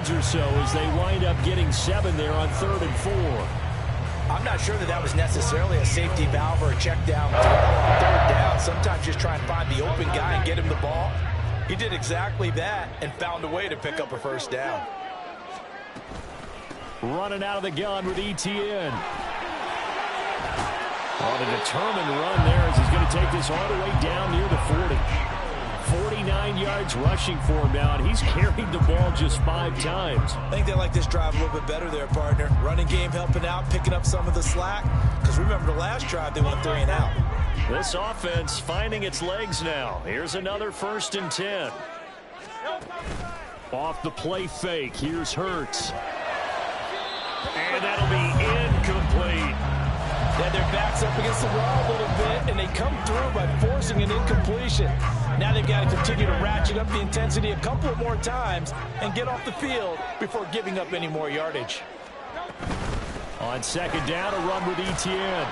yards or so as they wind up getting 7 there on 3rd and 4. I'm not sure that was necessarily a safety valve or a check down throw on 3rd down. Sometimes just try and find the open guy and get him the ball. He did exactly that and found a way to pick up a 1st down. Running out of the gun with Etienne. On a determined run there as he's going to take this all the way down near the 40. 49 yards rushing for him now, and he's carried the ball just 5 times. I think they like this drive a little bit better there, partner. Running game helping out, picking up some of the slack. Because remember the last drive, they went 3 and out. This offense finding its legs now. Here's another 1st and 10. Off the play fake, here's Hurts. And that'll be incomplete. Yeah, their back's up against the wall a little bit, and they come through by forcing an incompletion. Now they've got to continue to ratchet up the intensity a couple more times and get off the field before giving up any more yardage. On 2nd down, a run with Etienne.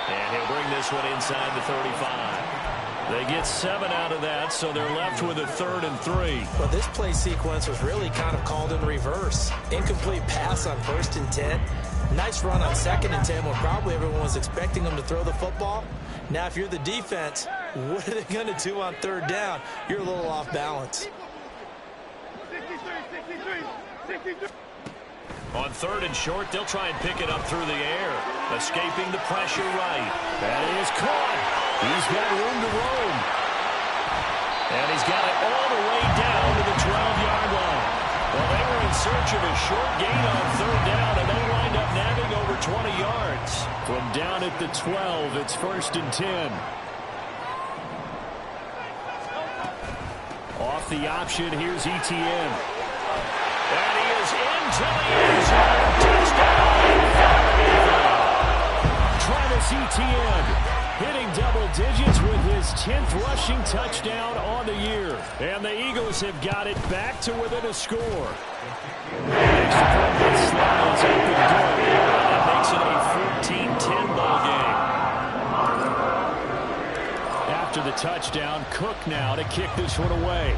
And he'll bring this one inside the 35. They get 7 out of that, so they're left with a 3rd and 3. Well, this play sequence was really kind of called in reverse. Incomplete pass on 1st and 10. Nice run on 2nd and 10 when probably everyone was expecting them to throw the football. Now, if you're the defense, what are they going to do on 3rd down? You're a little off balance. On 3rd and short, they'll try and pick it up through the air. Escaping the pressure right. That is caught. He's got room to roam. And he's got it all the way down to the 12-yard line. Well, they were in search of a short gain on 3rd down, and they wind up nabbing over 20 yards. From down at the 12, it's 1st and 10. Off the option, here's Etienne. And he is into the end zone. Touchdown! Travis Etienne hitting double digits with his 10th rushing touchdown on the year. And the Eagles have got it back to within a score. Extra point slides open good. That makes it a 14-10 ball game. After the touchdown, Cook now to kick this one away.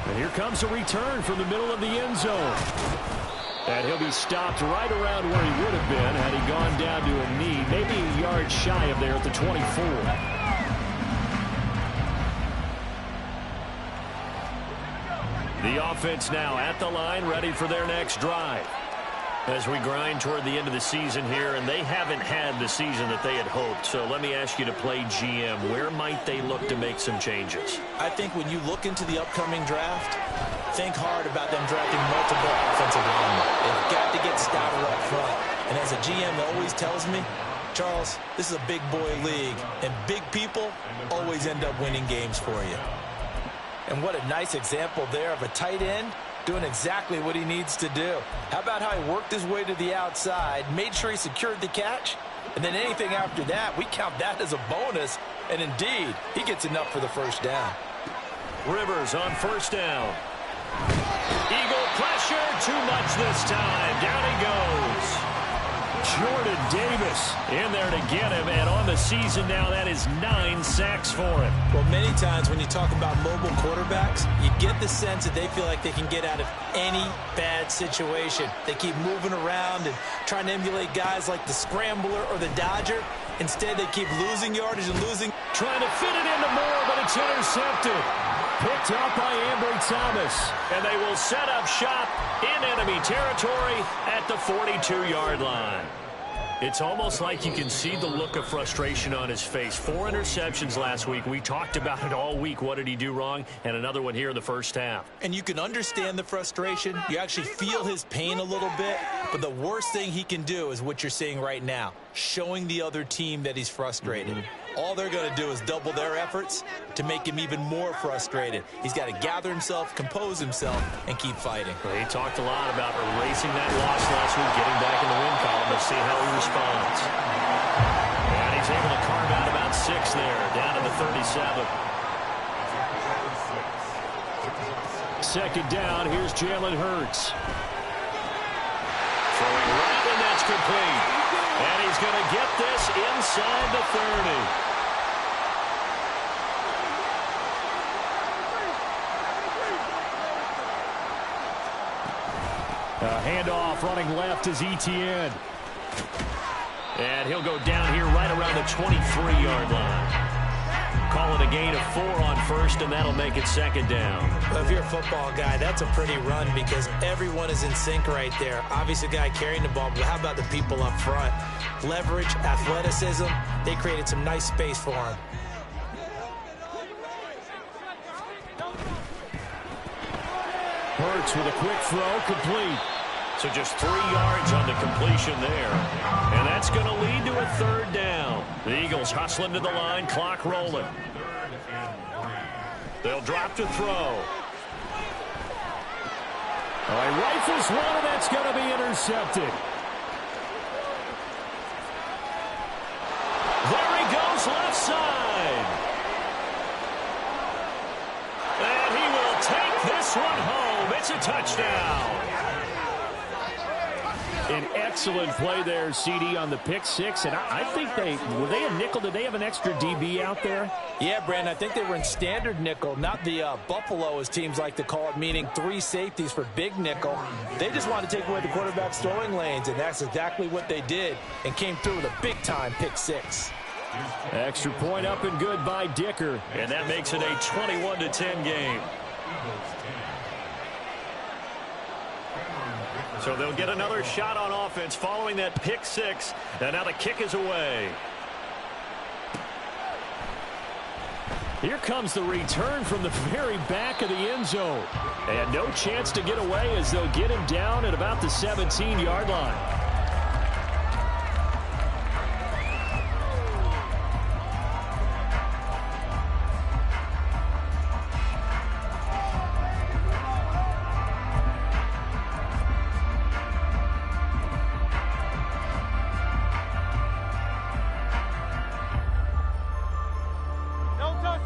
And here comes a return from the middle of the end zone. And he'll be stopped right around where he would have been had he gone down to a knee, maybe a yard shy of there at the 24. The offense now at the line, ready for their next drive. As we grind toward the end of the season here, and they haven't had the season that they had hoped. So let me ask you to play GM. Where might they look to make some changes? I think when you look into the upcoming draft, think hard about them drafting multiple offensive linemen. They've got to get stouter up front. And as a GM always tells me, Charles, this is a big boy league, and big people always end up winning games for you. And what a nice example there of a tight end doing exactly what he needs to do. How about how he worked his way to the outside, made sure he secured the catch, and then anything after that, we count that as a bonus, and indeed, he gets enough for the 1st down. Rivers on 1st down. Eagle pressure, too much this time. Down he goes. Jordan Davis in there to get him, and on the season now, that is 9 sacks for him. Well, many times when you talk about mobile quarterbacks, you get the sense that they feel like they can get out of any bad situation. They keep moving around and trying to emulate guys like the Scrambler or the Dodger. Instead, they keep losing yardage and losing. Trying to fit it into Moore, but it's intercepted. Picked up by Ambry Thomas. And they will set up shop in enemy territory at the 42-yard line. It's almost like you can see the look of frustration on his face. 4 interceptions last week. We talked about it all week. What did he do wrong? And another one here in the 1st half. And you can understand the frustration. You actually feel his pain a little bit. But the worst thing he can do is what you're seeing right now, showing the other team that he's frustrated. All they're going to do is double their efforts to make him even more frustrated. He's got to gather himself, compose himself, and keep fighting. Well, he talked a lot about erasing that loss last week, getting back in the win column. Let's see how he responds. And he's able to carve out about 6 there, down to the 37. 2nd down, here's Jalen Hurts. Throwing right, and that's complete. And he's going to get this inside the 30. Handoff running left is Etienne. And he'll go down here right around the 23-yard line. Call it a gain of 4 on first, and that'll make it second down. Well, if you're a football guy, that's a pretty run because everyone is in sync right there. Obviously, the guy carrying the ball, but how about the people up front? Leverage, athleticism, they created some nice space for him. Hurts with a quick throw, complete. So just 3 yards on the completion there. And that's going to lead to a third down. The Eagles hustling to the line, clock rolling. They'll drop to throw. Oh, he rifles one, and that's going to be intercepted. There he goes, left side. And he will take this one home. It's a touchdown. An excellent play there, CD, on the pick six. And I think were they a nickel? Did they have an extra DB out there? Yeah, Brandon, I think they were in standard nickel, not the Buffalo, as teams like to call it, meaning 3 safeties for big nickel. They just wanted to take away the quarterback's throwing lanes, and that's exactly what they did and came through with a big-time pick six. Extra point up and good by Dicker. And that makes it a 21-10 game. So they'll get another shot on offense following that pick six. And now the kick is away. Here comes the return from the very back of the end zone. And no chance to get away as they'll get him down at about the 17-yard line.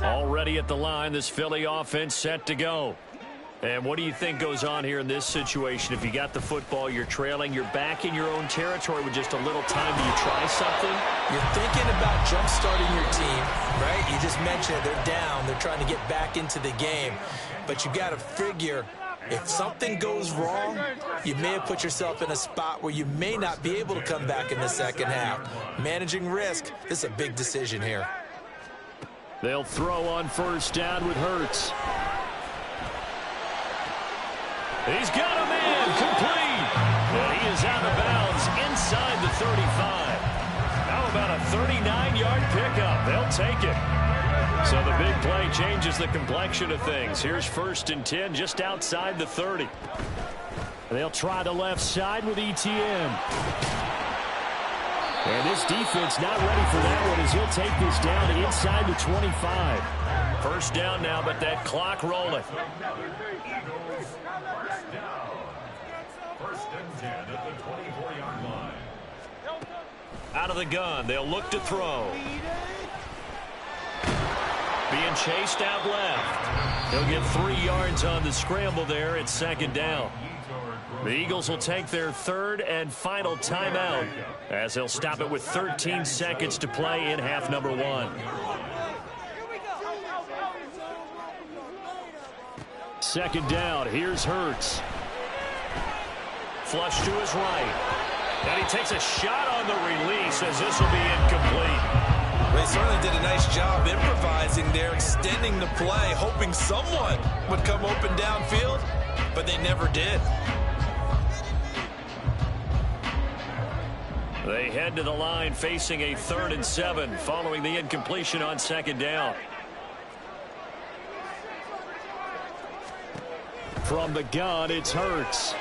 Already at the line, this Philly offense set to go. And what do you think goes on here in this situation? If you got the football, you're trailing, you're back in your own territory with just a little time. Do you try something? You're thinking about jump-starting your team, right? You just mentioned it. They're down. They're trying to get back into the game. But you got to figure, if something goes wrong, you may have put yourself in a spot where you may not be able to come back in the second half. Managing risk, this is a big decision here. They'll throw on first down with Hurts. He's got a man complete. And he is out of bounds inside the 35. How about a 39-yard pickup? They'll take it. So the big play changes the complexion of things. Here's 1st and 10 just outside the 30. They'll try the left side with Etienne. And this defense not ready for that one as he'll take this down inside the 25. First down now, but that clock rolling. Out of the gun, they'll look to throw. Being chased out left. He'll get 3 yards on the scramble there. It's second down. The Eagles will take their 3rd and final timeout as they'll stop it with 13 seconds to play in half number 1. Second down. Here's Hurts. Flush to his right. And he takes a shot on the release as this will be incomplete. They certainly did a nice job improvising there, extending the play, hoping someone would come open downfield, but they never did. They head to the line facing a 3rd and 7 following the incompletion on second down. From the gun, it's Hurts.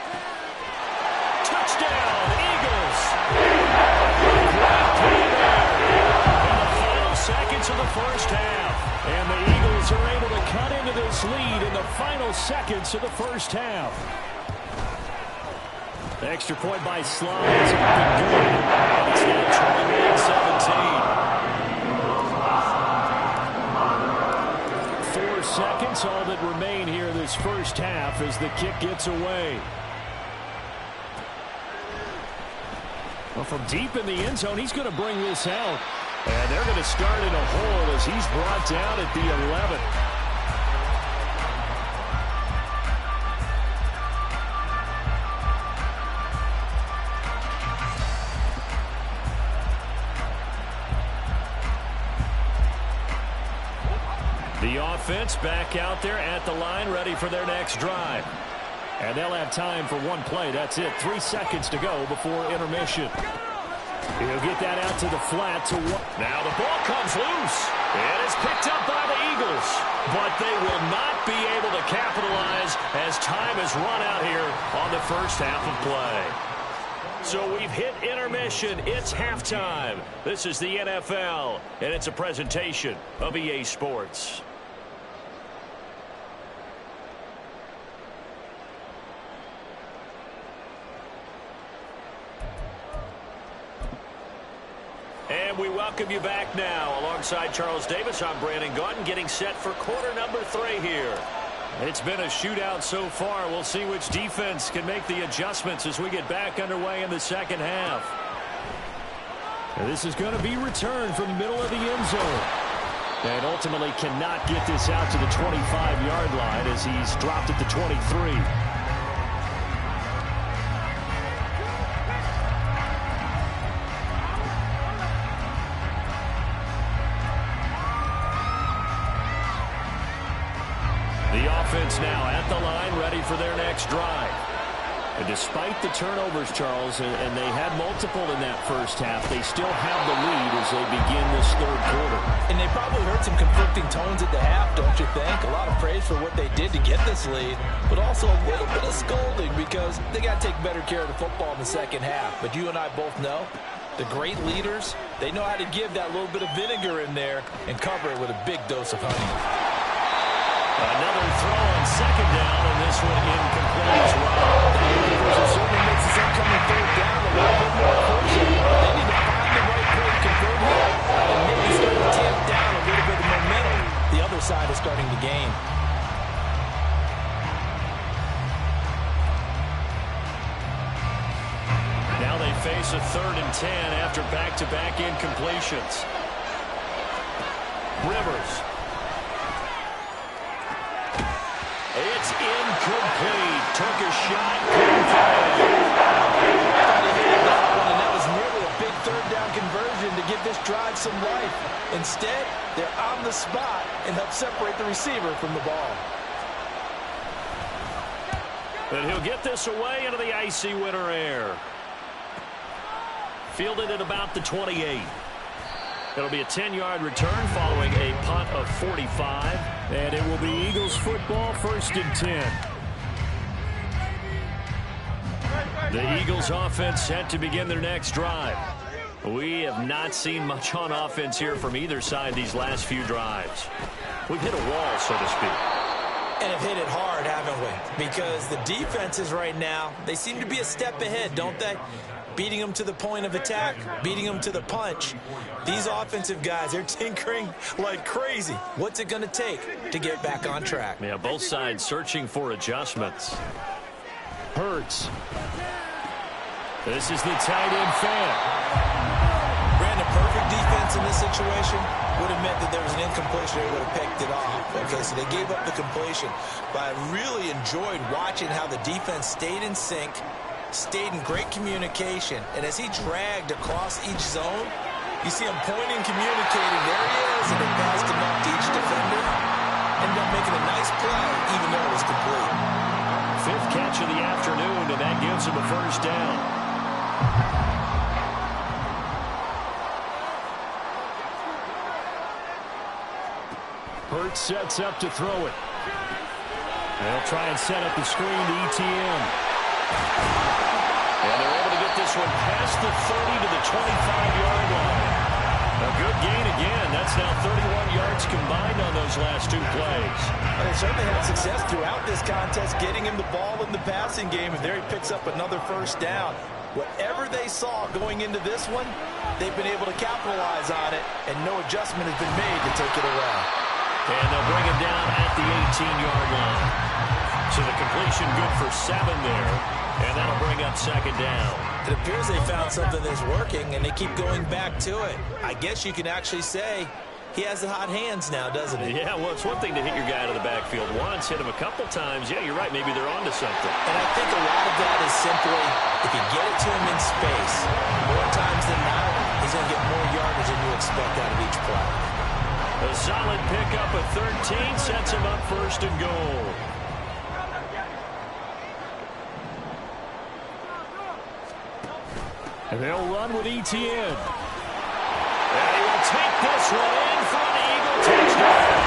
Touchdown, Eagles! In the final seconds of the first half. And the Eagles are able to cut into this lead in the final seconds of the first half. Extra point by Slides. And it's now 28-17. 4 seconds, all that remain here this first half as the kick gets away. Well, from deep in the end zone, he's going to bring this out. And they're going to start in a hole as he's brought down at the 11. The offense back out there at the line, ready for their next drive. And they'll have time for one play. That's it. 3 seconds to go before intermission. He'll get that out to the flat. Now the ball comes loose. It is picked up by the Eagles. But they will not be able to capitalize as time has run out here on the first half of play. So we've hit intermission. It's halftime. This is the NFL, and it's a presentation of EA Sports. And we welcome you back now. Alongside Charles Davis, I'm Brandon Gaudin, getting set for quarter number 3 here. It's been a shootout so far. We'll see which defense can make the adjustments as we get back underway in the second half. And this is going to be returned from the middle of the end zone. And ultimately cannot get this out to the 25-yard line as he's dropped at the 23. Offense now at the line, ready for their next drive. And despite the turnovers, Charles, and they had multiple in that first half, they still have the lead as they begin this third quarter. And they probably heard some conflicting tones at the half, don't you think? A lot of praise for what they did to get this lead, but also a little bit of scolding because they got to take better care of the football in the second half. But you and I both know the great leaders, they know how to give that little bit of vinegar in there and cover it with a big dose of honey. Another throw on second down, and this one incomplete as well. That certainly makes this incoming third down a little bit more crucial. They need to find the right play to convert here and maybe start to tamp down a little bit of momentum. The other side is starting to gain. Now they face a 3rd and 10 after back-to-back incompletions. Rivers. It's incomplete. Took a shot. Couldn't find it. And that was nearly a big third down conversion to give this drive some life. Instead, they're on the spot and help separate the receiver from the ball. And he'll get this away into the icy winter air. Fielded at about the 28. It'll be a 10-yard return following a punt of 45. And it will be Eagles football, 1st and 10. The Eagles offense set to begin their next drive. We have not seen much on offense here from either side these last few drives. We've hit a wall, so to speak. And have hit it hard, haven't we? Because the defenses right now, they seem to be a step ahead, don't they? Beating them to the point of attack, beating them to the punch. These offensive guys, they're tinkering like crazy. What's it going to take to get back on track? Yeah, both sides searching for adjustments. Hurts. This is the tight end fan. Brandon, perfect defense in this situation would have meant that there was an incompletion. They would have picked it off. Okay, so they gave up the completion. But I really enjoyed watching how the defense stayed in sync, stayed in great communication, and as he dragged across each zone, you see him pointing, communicating, there he is, and they passed him up to each defender. Ended up making a nice play, even though it was complete. 5th catch of the afternoon, and that gives him a 1st down. Hurts sets up to throw it. They'll try and set up the screen to ETN. And they're able to get this one past the 30 to the 25-yard line. A good gain again. That's now 31 yards combined on those last 2 plays. And they certainly had success throughout this contest, getting him the ball in the passing game, and there he picks up another 1st down. Whatever they saw going into this one, they've been able to capitalize on it, and no adjustment has been made to take it away. And they'll bring it down at the 18-yard line. So the completion good for 7 there. And that'll bring up 2nd down. It appears they found something that's working, and they keep going back to it. I guess you can actually say he has the hot hands now, doesn't he? Yeah, well, it's one thing to hit your guy out of the backfield once, hit him a couple times. Yeah, you're right. Maybe they're onto something. And I think a lot of that is simply if you get it to him in space, more times than not, he's going to get more yardage than you expect out of each play. A solid pickup of 13 sets him up first and goal. And they'll run with ETN. And he will take this one in for an Eagle touchdown.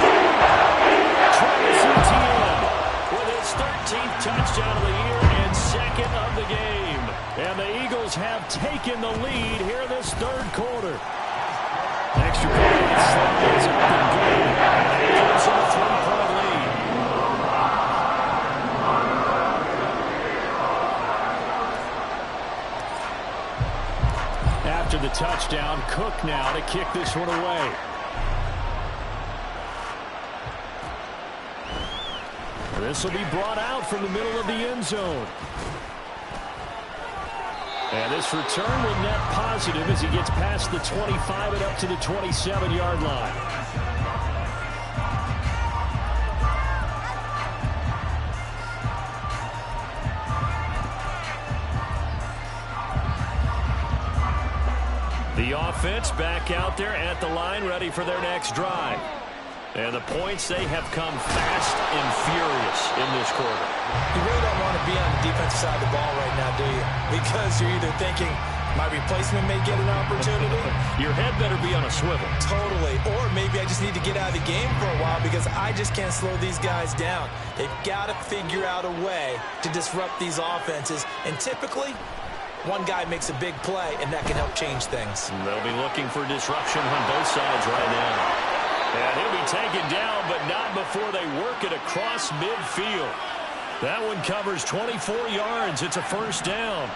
Travis ETN with his 13th touchdown of the year and second of the game. And the Eagles have taken the lead here in this third quarter. Extra point slides up and good. And it gives them a 3-point lead. After the touchdown, Cook now to kick this one away. This will be brought out from the middle of the end zone. And this return will net positive as he gets past the 25 and up to the 27-yard line. The offense back out there at the line, ready for their next drive. And the points, they have come fast and furious in this quarter. You really don't want to be on the defensive side of the ball right now, do you? Because you're either thinking, my replacement may get an opportunity. Your head better be on a swivel. Totally. Or maybe I just need to get out of the game for a while because I just can't slow these guys down. They've got to figure out a way to disrupt these offenses. And typically, one guy makes a big play, and that can help change things. They'll be looking for disruption on both sides right now. And he'll be taken down, but not before they work it across midfield. That one covers 24 yards. It's a first down.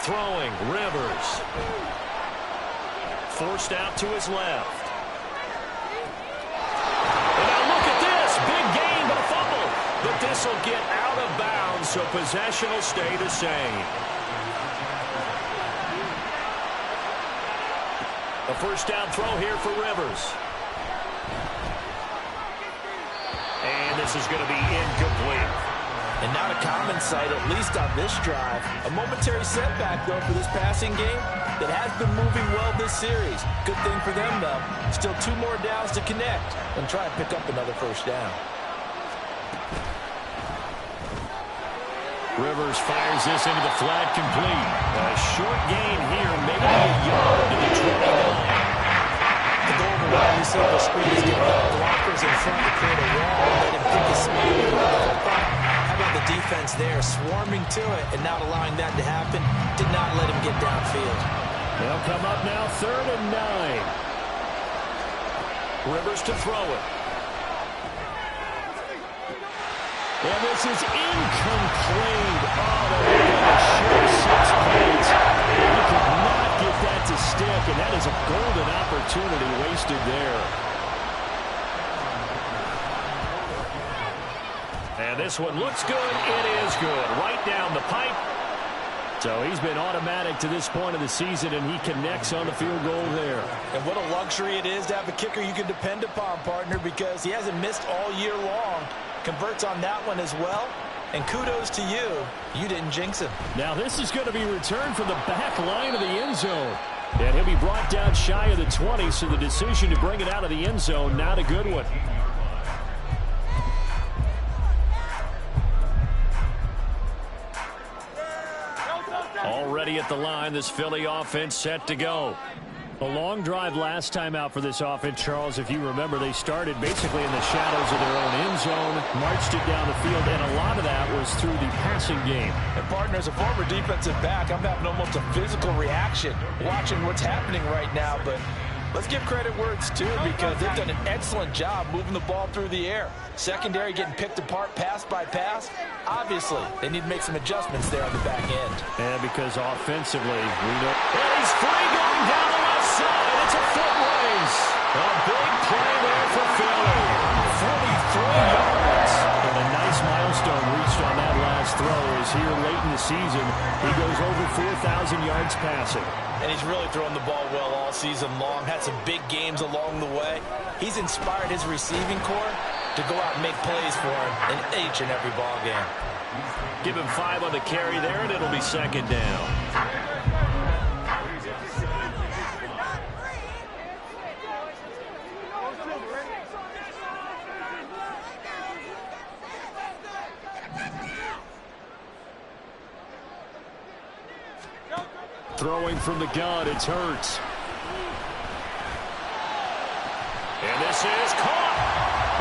Throwing, Rivers. Forced out to his left. And now look at this. Big gain, but a fumble. But this will get out of bounds, so possession will stay the same. A first down throw here for Rivers. And this is going to be incomplete. And not a common sight, at least on this drive. A momentary setback, though, for this passing game that has been moving well this series. Good thing for them, though. Still 2 more downs to connect and try and pick up another first down. Rivers fires this into the flat complete. A short gain here, maybe a yard to the 29. The goal of the wide receiver screen is getting the blockers in front to create a wall and let him pick his spot. How about the defense there, swarming to it and not allowing that to happen? Did not let him get downfield. They'll come up now 3rd and 9. Rivers to throw it. And this is incomplete. Oh, that would have been a sure 6 points. He could not get that to stick, and that is a golden opportunity wasted there. And this one looks good. It is good. Right down the pipe. So he's been automatic to this point of the season, and he connects on the field goal there. And what a luxury it is to have a kicker you can depend upon, partner, because he hasn't missed all year long. Converts on that one as well. And kudos to you. You didn't jinx him. Now this is going to be returned from the back line of the end zone. And he'll be brought down shy of the 20, so the decision to bring it out of the end zone, not a good one. Already at the line, this Philly offense set to go. A long drive last time out for this offense, Charles. If you remember, they started basically in the shadows of their own end zone, marched it down the field, and a lot of that was through the passing game. And, partner, as a former defensive back, I'm having almost a physical reaction watching what's happening right now. But let's give credit where it's due because they've done an excellent job moving the ball through the air. Secondary getting picked apart pass by pass. Obviously, they need to make some adjustments there on the back end. And because offensively, we know. And he's free going down the left side. It's a foot race. A big play there for Philly. 43 yards. And a nice milestone reached on that last throw as here late in the season, he goes over 4,000 yards passing. And he's really thrown the ball well all season long. Had some big games along the way. He's inspired his receiving corps to go out and make plays for him in each and every ball game. Give him 5 on the carry there, and it'll be second down. Throwing from the gun, it's Hurts. And this is caught.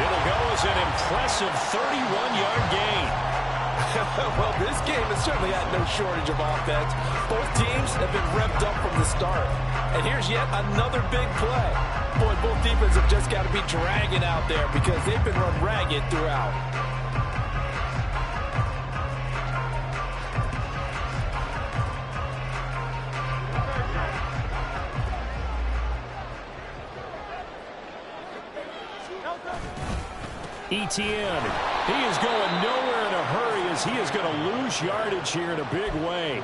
It'll go as an impressive 31-yard gain. Well, this game has certainly had no shortage of offense. Both teams have been revved up from the start. And here's yet another big play. Boy, both defenses have just got to be dragging out there because they've been run ragged throughout. Etienne, he is going nowhere in a hurry as he is going to lose yardage here in a big way.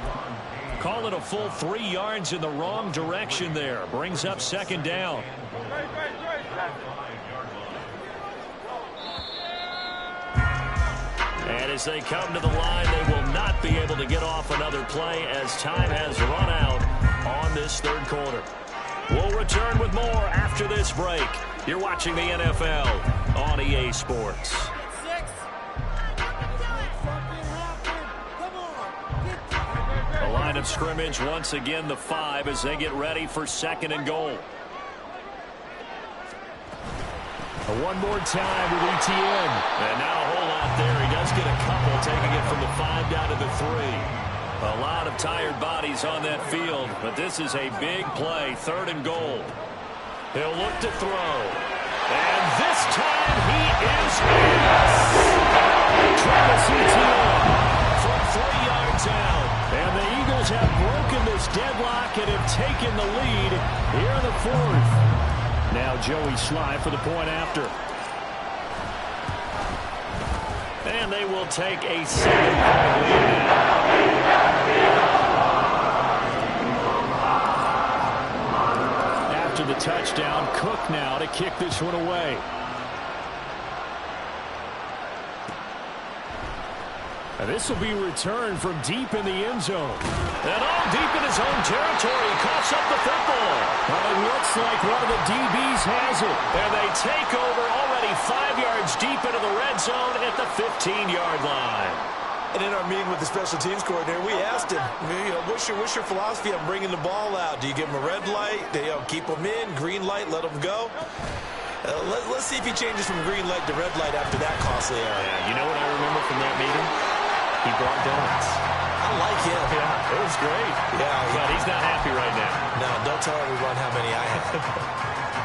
Call it a full 3 yards in the wrong direction there. Brings up second down. And as they come to the line, they will not be able to get off another play as time has run out on this third quarter. We'll return with more after this break. You're watching the NFL on EA Sports. The line of scrimmage, once again, the 5 as they get ready for second and goal. One more time with Etienne. And now a whole lot there. He does get a couple, taking it from the 5 down to the 3. A lot of tired bodies on that field, but this is a big play, third and goal. He'll look to throw. And this time he is in. Travis Etienne from 3 yards out. And the Eagles have broken this deadlock and have taken the lead here in the 4th. Now Joey Sly for the point after. And they will take a 7-point lead now. After the touchdown, Cook now to kick this one away. And this will be returned from deep in the end zone. And all deep in his own territory, he coughs up the football. Well, it looks like one of the DBs has it. And they take over already 5 yards deep into the red zone at the 15-yard line. And in our meeting with the special teams coordinator, we asked him, what's your philosophy on bringing the ball out? Do you give him a red light? Do you keep him in? Green light, let him go? Let's see if he changes from green light to red light after that costly error. Yeah, you know what I remember from that meeting? He brought donuts. I like him. Yeah, it was great. Yeah, but he's not happy right now. No, don't tell everyone how many I have.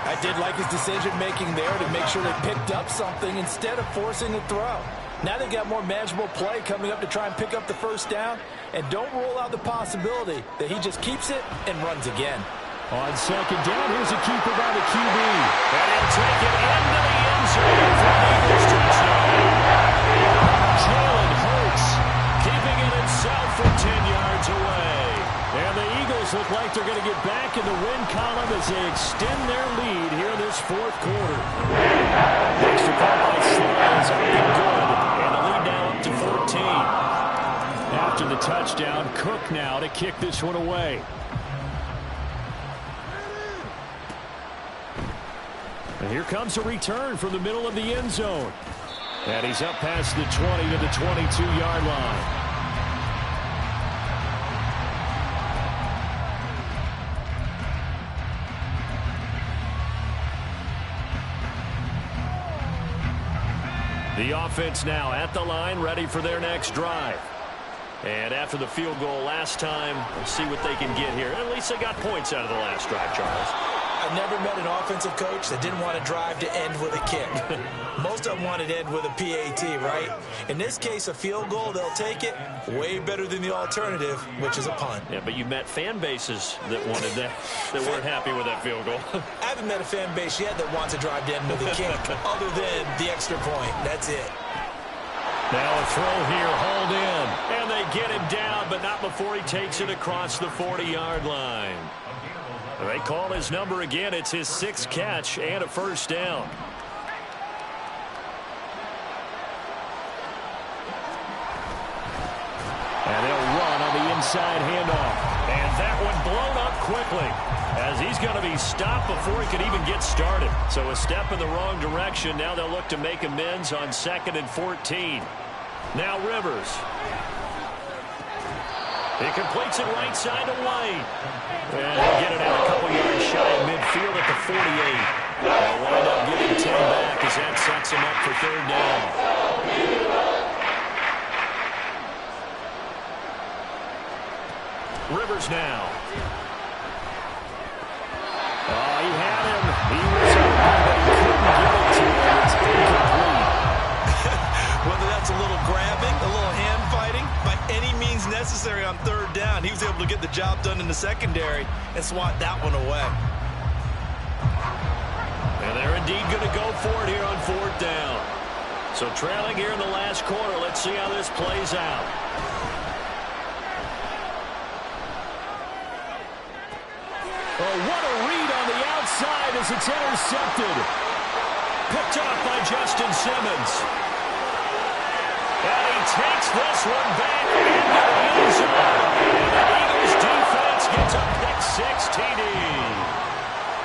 I did like his decision-making there to make sure they picked up something instead of forcing a throw. Now they've got more manageable play coming up to try and pick up the first down. And don't rule out the possibility that he just keeps it and runs again. On second down, here's a keeper by the QB. And he'll take it into the end zone for an Eagles touchdown. Jalen Hurts keeping it himself from 10 yards away. And the Eagles look like they're going to get back in the win column as they extend their lead here in this 4th quarter. Extra point by Sly is up and good. And the lead now up to 14. After the touchdown, Cook now to kick this one away. And here comes a return from the middle of the end zone. And he's up past the 20 to the 22-yard line. The offense now at the line, ready for their next drive. And after the field goal last time, we'll see what they can get here. At least they got points out of the last drive, Charles. I've never met an offensive coach that didn't want to drive to end with a kick. Most of them wanted to end with a PAT, right? In this case, a field goal, they'll take it. Way better than the alternative, which is a punt. Yeah, but you met fan bases that wanted that, that weren't happy with that field goal. I haven't met a fan base yet that wants to drive to end with a kick, other than the extra point. That's it. Now a throw here, hauled in. And they get him down, but not before he takes it across the 40-yard line. They call his number again. It's his 6th catch and a first down. And they'll run on the inside handoff. And that one blown up quickly as he's going to be stopped before he could even get started. So a step in the wrong direction. Now they'll look to make amends on 2nd and 14. Now Rivers. He completes it right side to White. And he'll get it out a couple yards shy of midfield at the 48. They'll wind up getting 10 back as that sets him up for third down. Rivers now. Oh, he had him. He was open, but he couldn't get it to him. It's incomplete. Whether that's a little grabbing, a little hand fighting, by any means necessary on third down, he was able to get the job done in the secondary and swat that one away. And they're indeed going to go for it here on fourth down. So trailing here in the last quarter. Let's see how this plays out. Oh, what a read on the outside as it's intercepted. Picked off by Justin Simmons. And he takes this one back into the end zone. And the Eagles defense gets a pick-6 TD.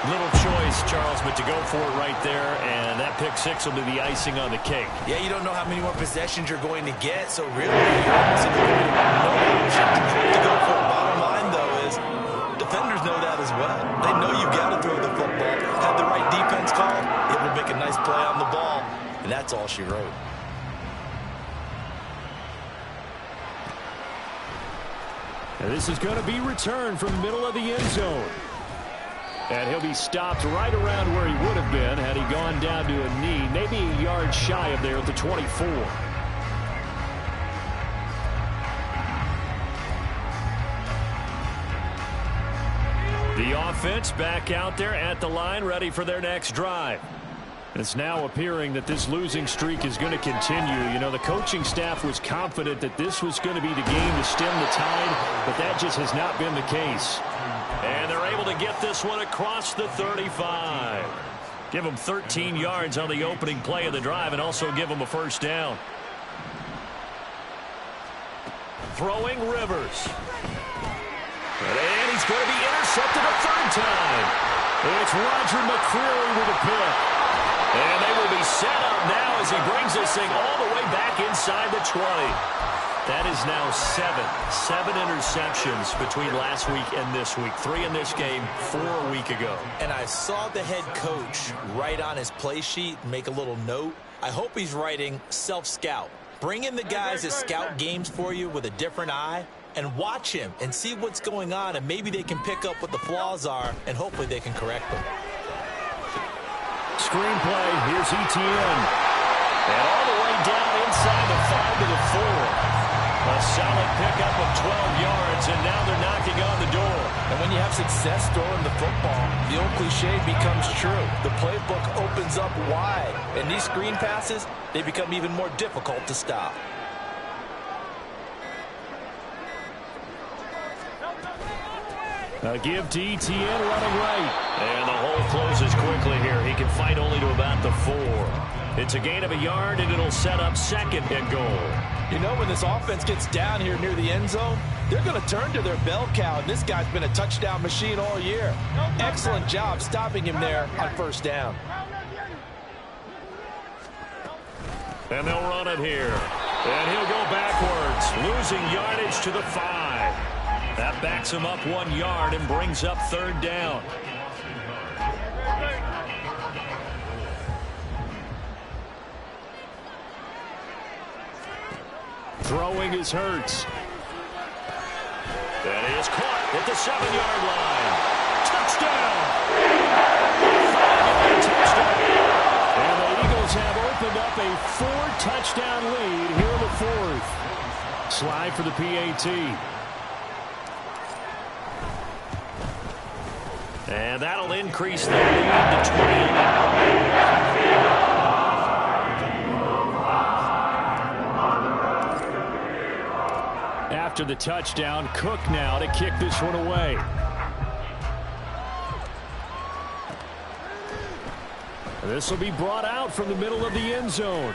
Little choice, Charles, but to go for it right there, and that pick-6 will be the icing on the cake. Yeah, you don't know how many more possessions you're going to get, so really, you're almost in no option to go for it. Bottom line, though, is defenders know that as well. They know you've got to throw the football. Had the right defense called, able to make a nice play on the ball, and that's all she wrote. And this is going to be returned from the middle of the end zone. And he'll be stopped right around where he would have been had he gone down to a knee, maybe a yard shy of there at the 24. The offense back out there at the line, ready for their next drive. It's now appearing that this losing streak is going to continue. You know, the coaching staff was confident that this was going to be the game to stem the tide, but that just has not been the case. And they're able to get this one across the 35. Give them 13 yards on the opening play of the drive and also give them a first down. Throwing Rivers. And he's going to be intercepted a third time. It's Roger McCreary with a pick. And they will be set up now as he brings this thing all the way back inside the 20. That is now seven interceptions between last week and this week. 3 in this game, 4 a week ago. And I saw the head coach write on his play sheet, make a little note. I hope he's writing self-scout. Bring in the guys that scout games for you with a different eye and watch him and see what's going on, and maybe they can pick up what the flaws are, and hopefully they can correct them. Screenplay, here's Etienne. And all the way down inside the 5 to the 4. A solid pickup of 12 yards, and now they're knocking on the door. And when you have success throwing the football, the old cliche becomes true. The playbook opens up wide, and these screen passes, they become even more difficult to stop. A give to Etienne running right. And the hole closes quickly here. He can fight only to about the 4. It's a gain of a yard, and it'll set up second and goal. You know, when this offense gets down here near the end zone, they're going to turn to their bell cow, and this guy's been a touchdown machine all year. Excellent job stopping him there on first down. And they'll run it here. And he'll go backwards, losing yardage to the 5. That backs him up 1 yard and brings up third down. Throwing is Hurts. That is caught at the 7-yard line. Touchdown! 5-yard touchdown. And the Eagles have opened up a 4-touchdown lead here in the 4th. Slide for the PAT. And that'll increase the lead to 28. After the touchdown, Cook now to kick this one away. This will be brought out from the middle of the end zone.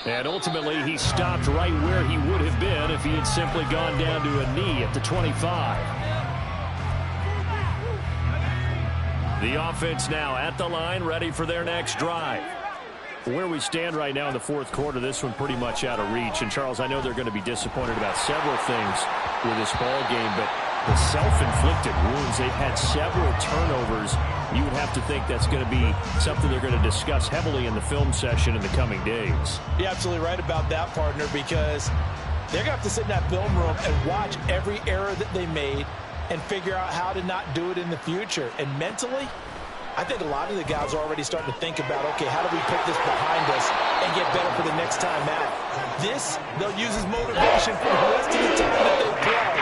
And ultimately, he stopped right where he would have been if he had simply gone down to a knee at the 25. The offense now at the line, ready for their next drive. Where we stand right now in the 4th quarter, this one pretty much out of reach. And, Charles, I know they're going to be disappointed about several things. with this ball game, but the self-inflicted wounds, they've had several turnovers. You would have to think that's going to be something they're going to discuss heavily in the film session in the coming days. You're absolutely right about that, partner, because they're going to have to sit in that film room and watch every error that they made and figure out how to not do it in the future. And mentally, I think a lot of the guys are already starting to think about, okay, how do we put this behind us and get better for the next time out? This, they'll use as motivation for the rest of the time that they play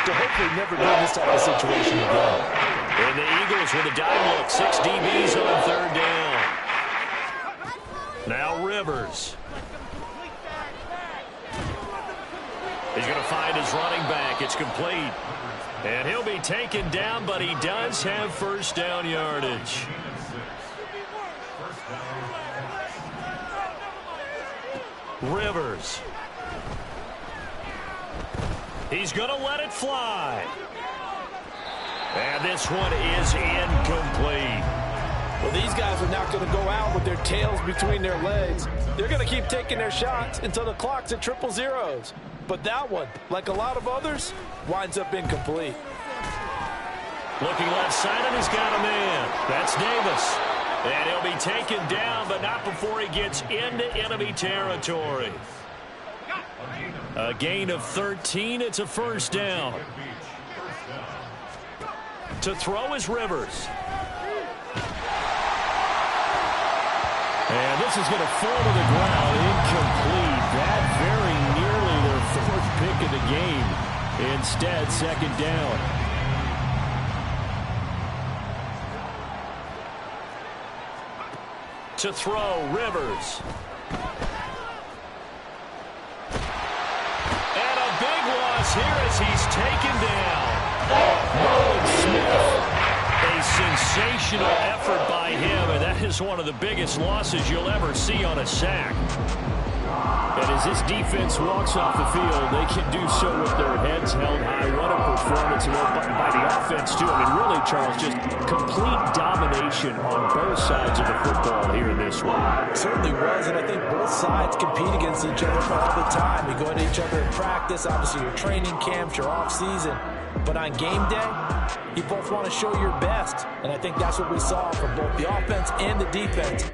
to hopefully never be in this type of situation again. And the Eagles with a dive look, 6 DBs on third down. Now Rivers. He's going to find his running back. It's complete. And he'll be taken down, but he does have first down yardage. Rivers. He's going to let it fly. And this one is incomplete. Well, these guys are not going to go out with their tails between their legs. They're going to keep taking their shots until the clock's at 000. But that one, like a lot of others, winds up incomplete. Looking left side, and he's got a man. That's Davis. And he'll be taken down, but not before he gets into enemy territory. A gain of 13. It's a first down. To throw is Rivers. And this is going to fall to the ground. Incomplete. That very nearly their fourth pick of the game. Instead, second down. To throw, Rivers. And a big loss here as he's taken down. Nolan Smith. A sensational effort by him, and that is one of the biggest losses you'll ever see on a sack. And as this defense walks off the field, they can do so with their heads held high. What a performance by the offense, too. I mean, really, Charles, just complete domination on both sides of the football here in this one. It certainly was, and I think both sides compete against each other all the time. You go into each other in practice, obviously your training camps, your off-season. But on game day, you both want to show your best. And I think that's what we saw from both the offense and the defense